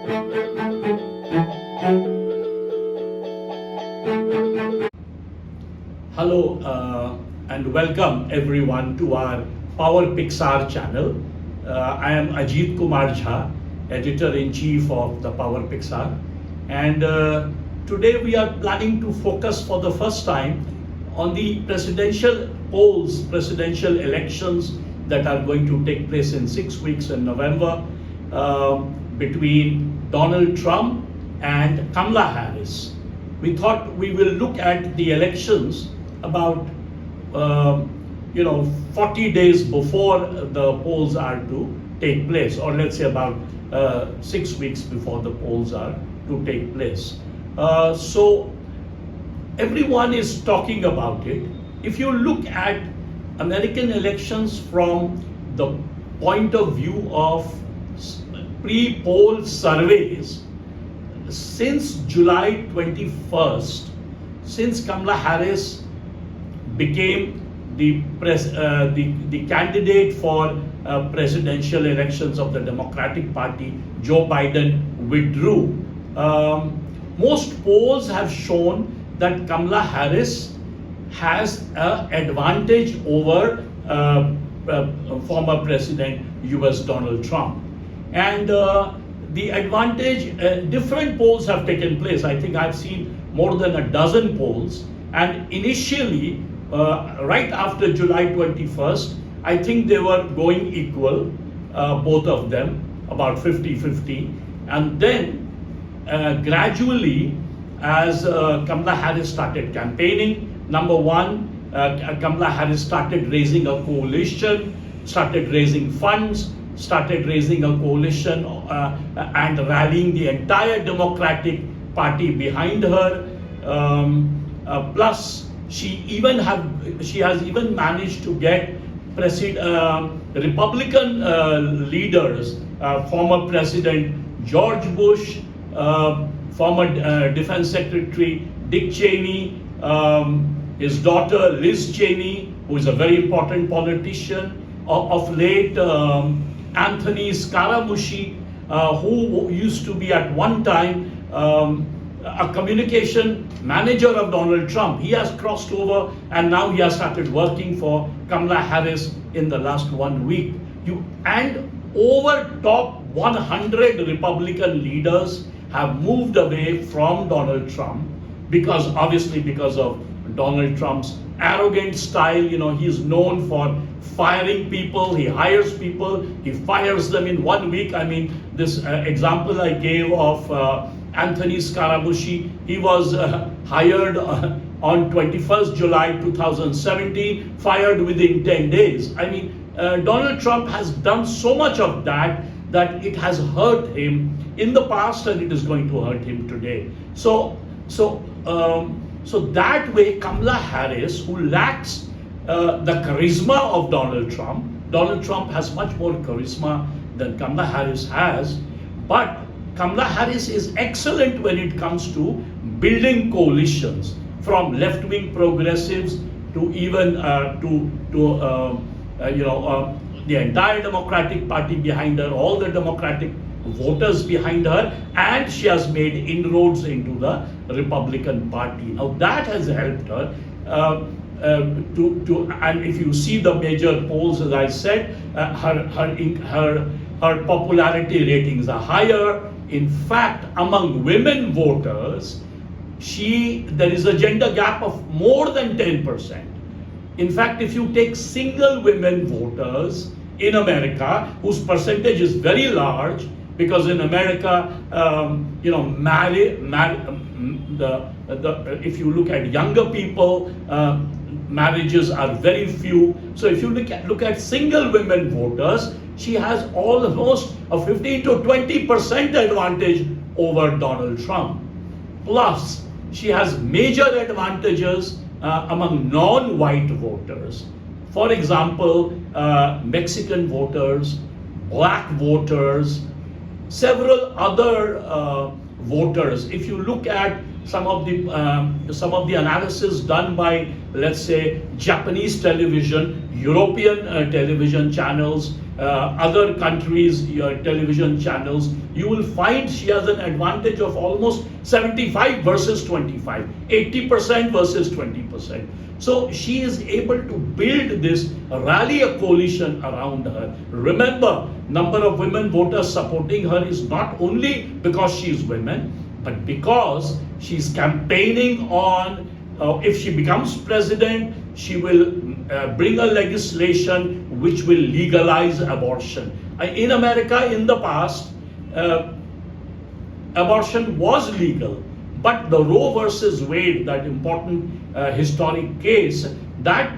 Hello and welcome everyone to our Power Pixar channel. I am Ajit Kumar Jha, Editor-in-Chief of the Power Pixar, and today we are planning to focus for the first time on the presidential polls, presidential elections that are going to take place in 6 weeks in November between Donald Trump and Kamala Harris. We thought we will look at the elections about 40 days before the polls are to take place, or let's say about 6 weeks before the polls are to take place. So everyone is talking about it. If you look at American elections from the point of view of pre-poll surveys, since July 21st, since Kamala Harris became the candidate for presidential elections of the Democratic Party, Joe Biden withdrew. Most polls have shown that Kamala Harris has an advantage over former President US Donald Trump. And the advantage, different polls have taken place. I think I've seen more than a dozen polls. And initially, right after July 21st, I think they were going equal, both of them, about 50-50. And then gradually, as Kamala Harris started campaigning, number one, Kamala Harris started raising a coalition, started raising funds, started raising a coalition and rallying the entire Democratic Party behind her. Plus, she has even managed to get Republican leaders, former President George Bush, former Defense Secretary Dick Cheney, his daughter Liz Cheney, who is a very important politician, of late Anthony Scaramucci, who used to be at one time a communication manager of Donald Trump. He has crossed over and now he has started working for Kamala Harris in the last 1 week. And over top 100 Republican leaders have moved away from Donald Trump because of Donald Trump's arrogant style. He is known for firing people. He hires people, he fires them in 1 week. I mean, this example I gave of Anthony Scaramucci, he was hired on 21st July 2017, fired within 10 days. I mean, Donald Trump has done so much of that it has hurt him in the past and it is going to hurt him today. So that way, Kamala Harris, who lacks the charisma of Donald Trump has much more charisma than Kamala Harris has, but Kamala Harris is excellent when it comes to building coalitions, from left-wing progressives to even the entire Democratic Party behind her, all the Democratic voters behind her, and she has made inroads into the Republican Party. Now that has helped her and if you see the major polls, as I said, her popularity ratings are higher. In fact, among women voters, there is a gender gap of more than 10%. In fact, if you take single women voters in America, whose percentage is very large, because in America, if you look at younger people, marriages are very few. So if you look at single women voters, she has almost a 15 to 20% advantage over Donald Trump. Plus, she has major advantages among non-white voters. For example, Mexican voters, black voters, several other voters. If you look at some of the analysis done by, let's say, Japanese television, European television channels, other countries' television channels, you will find she has an advantage of almost 75 versus 25, 80% versus 20%. So she is able to build this, rally a coalition around her. Remember, number of women voters supporting her is not only because she is women, but because she's campaigning on, if she becomes president, she will bring a legislation which will legalize abortion. In America, in the past, abortion was legal, but the Roe versus Wade, that important historic case, that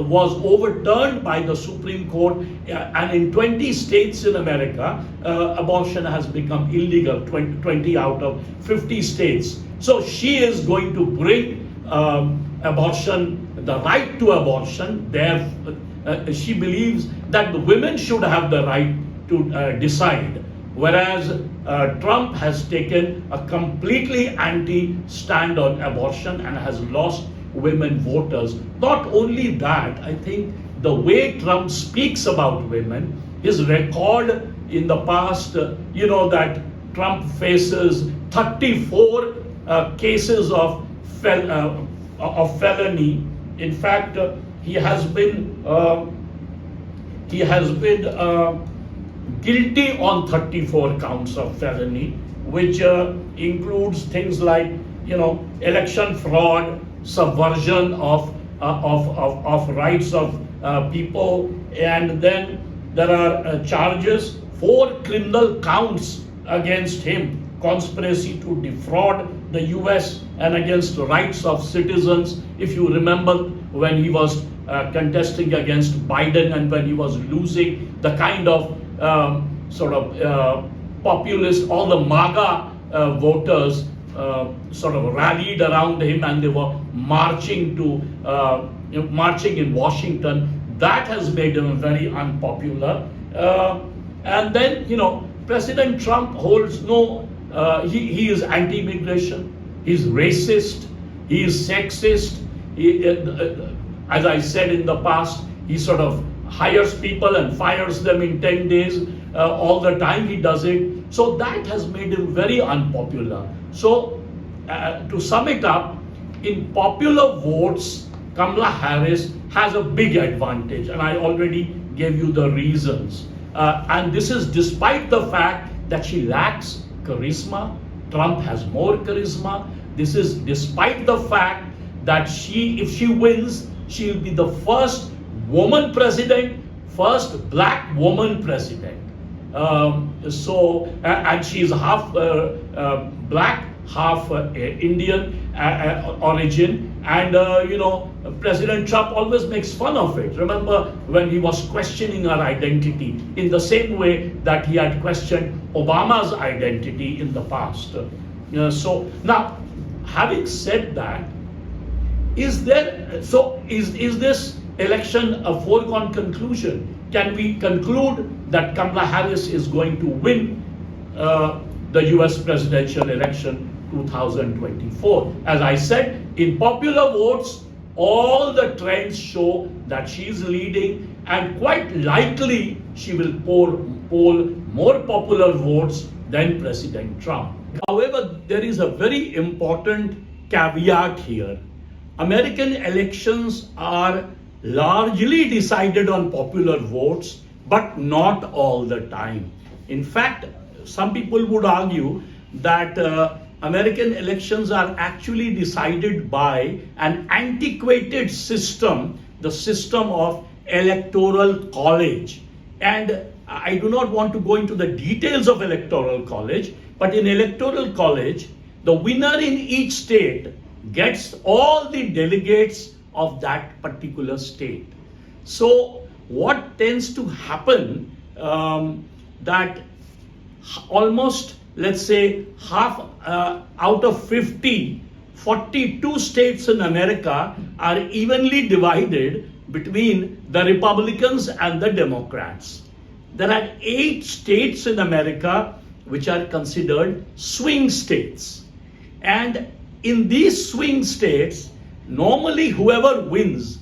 was overturned by the Supreme Court, and in 20 states in America, abortion has become illegal, 20 out of 50 states. So she is going to bring abortion, the right to abortion. There, she believes that the women should have the right to decide, whereas Trump has taken a completely anti-stand on abortion and has lost women voters. Not only that, I think the way Trump speaks about women, his record in the past, that Trump faces 34 cases of felony. In fact, he has been guilty on 34 counts of felony, which includes things like election fraud, subversion of rights of people, and then there are charges, 4 criminal counts against him: conspiracy to defraud the US and against the rights of citizens. If you remember, when he was contesting against Biden and when he was losing, the kind of populist, all the MAGA voters sort of rallied around him, and they were marching in Washington. That has made him very unpopular. And then, President Trump holds no, he is anti-immigration, he's racist, he is sexist. As I said in the past, he sort of hires people and fires them in 10 days. All the time he does it. So that has made him very unpopular. So to sum it up, in popular votes, Kamala Harris has a big advantage, and I already gave you the reasons. And this is despite the fact that she lacks charisma. Trump has more charisma. This is despite the fact that if she wins, she will be the first woman president, first black woman president. And she's half black, half Indian origin. And, President Trump always makes fun of it. Remember when he was questioning her identity in the same way that he had questioned Obama's identity in the past. So now, having said that, is this election a foregone conclusion? Can we conclude that Kamala Harris is going to win the US presidential election 2024? As I said, in popular votes, all the trends show that she is leading, and quite likely she will poll more popular votes than President Trump. However, there is a very important caveat here. American elections are largely decided on popular votes, but not all the time. In fact, some people would argue that American elections are actually decided by an antiquated system, the system of Electoral College. And I do not want to go into the details of Electoral College, but in Electoral College, the winner in each state gets all the delegates of that particular state. So what tends to happen, that almost, let's say, half out of 50, 42 states in America are evenly divided between the Republicans and the Democrats. There are 8 states in America which are considered swing states. And in these swing states, normally whoever wins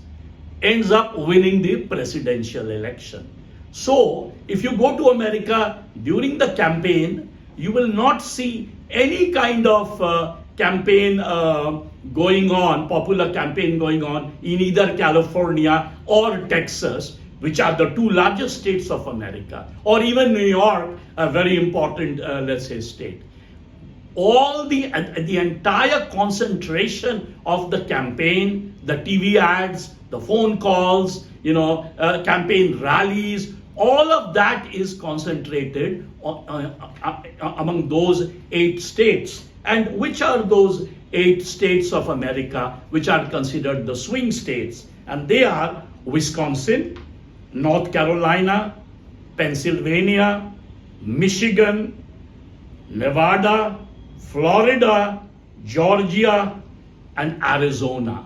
ends up winning the presidential election. So, if you go to America during the campaign, you will not see any kind of campaign going on, popular campaign going on in either California or Texas, which are the two largest states of America, or even New York, a very important, let's say, state. All the entire concentration of the campaign, the TV ads, the phone calls, campaign rallies, all of that is concentrated among those 8 states. And which are those 8 states of America which are considered the swing states? And they are Wisconsin, North Carolina, Pennsylvania, Michigan, Nevada, Florida, Georgia, and Arizona.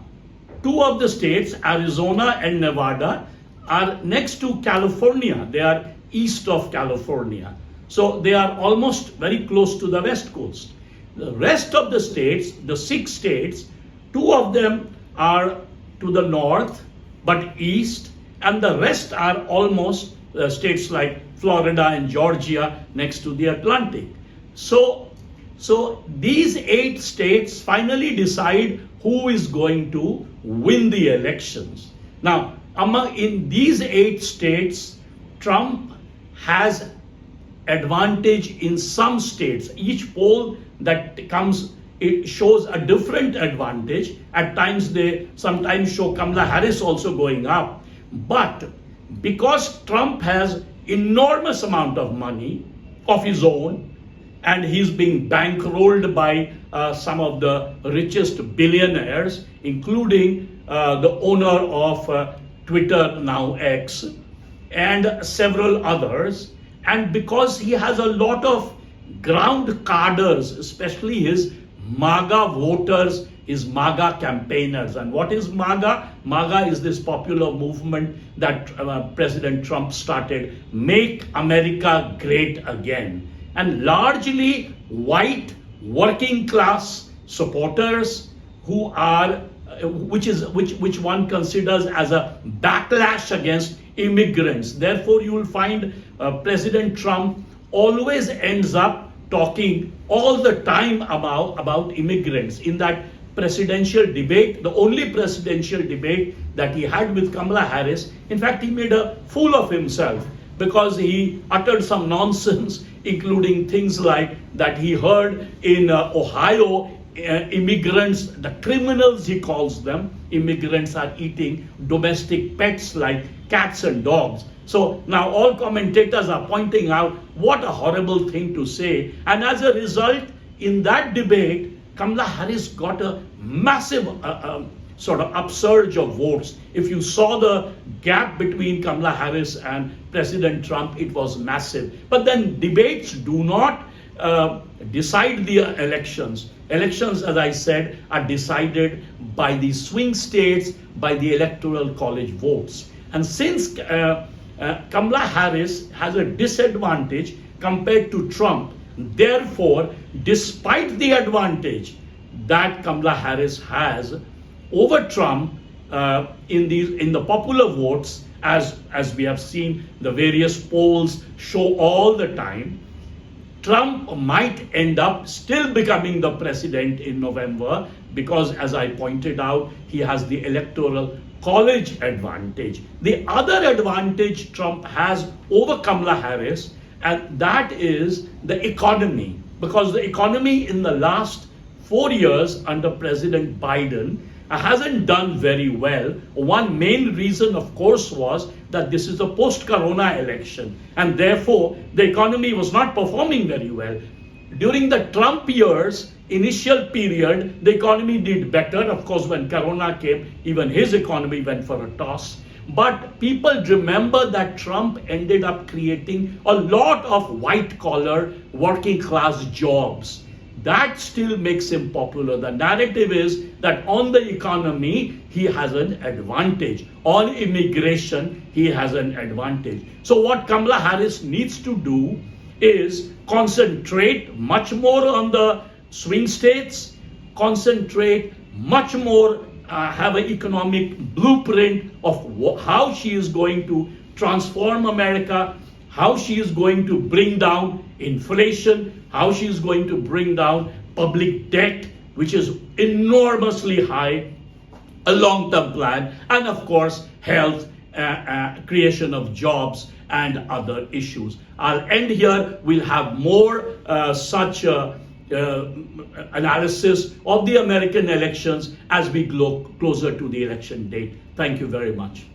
2 of the states, Arizona and Nevada, are next to California. They are east of California. So they are almost very close to the West Coast. The rest of the states, the 6 states, 2 of them are to the north but east, and the rest are almost states like Florida and Georgia next to the Atlantic. So these 8 states finally decide who is going to win the elections. Now, in these 8 states, Trump has advantage in some states. Each poll that comes, it shows a different advantage. At times they sometimes show Kamala Harris also going up. But because Trump has enormous amount of money of his own, and he's being bankrolled by some of the richest billionaires, including the owner of Twitter, now X, and several others. And because he has a lot of ground carders, especially his MAGA voters, his MAGA campaigners. And what is MAGA? MAGA is this popular movement that President Trump started, Make America Great Again. And largely white working class supporters who are, which one considers as a backlash against immigrants. Therefore, you will find President Trump always ends up talking all the time about immigrants. In that presidential debate, the only presidential debate that he had with Kamala Harris, in fact, he made a fool of himself because he uttered some nonsense, including things like that he heard in Ohio, immigrants, the criminals he calls them, immigrants are eating domestic pets like cats and dogs. So now all commentators are pointing out what a horrible thing to say. And as a result, in that debate, Kamala Harris got a massive sort of upsurge of votes. If you saw the gap between Kamala Harris and President Trump, it was massive. But then debates do not decide the elections. Elections, as I said, are decided by the swing states, by the Electoral College votes. And since Kamala Harris has a disadvantage compared to Trump, therefore, despite the advantage that Kamala Harris has over Trump in the popular votes, as we have seen the various polls show all the time, Trump might end up still becoming the president in November because, as I pointed out, he has the Electoral College advantage. The other advantage Trump has over Kamala Harris, and that is the economy. Because the economy in the last 4 years under President Biden hasn't done very well. One main reason, of course, was that this is a post-corona election, and therefore the economy was not performing very well. During the Trump years, initial period, the economy did better. Of course, when corona came, even his economy went for a toss. But people remember that Trump ended up creating a lot of white-collar, working-class jobs. That still makes him popular. The narrative is that on the economy, he has an advantage. On immigration, he has an advantage. So what Kamala Harris needs to do is concentrate much more on the swing states, concentrate much more, have an economic blueprint of how she is going to transform America, how she is going to bring down inflation, how she is going to bring down public debt, which is enormously high, a long-term plan, and of course, health, creation of jobs, and other issues. I'll end here. We'll have more such analysis of the American elections as we go closer to the election date. Thank you very much.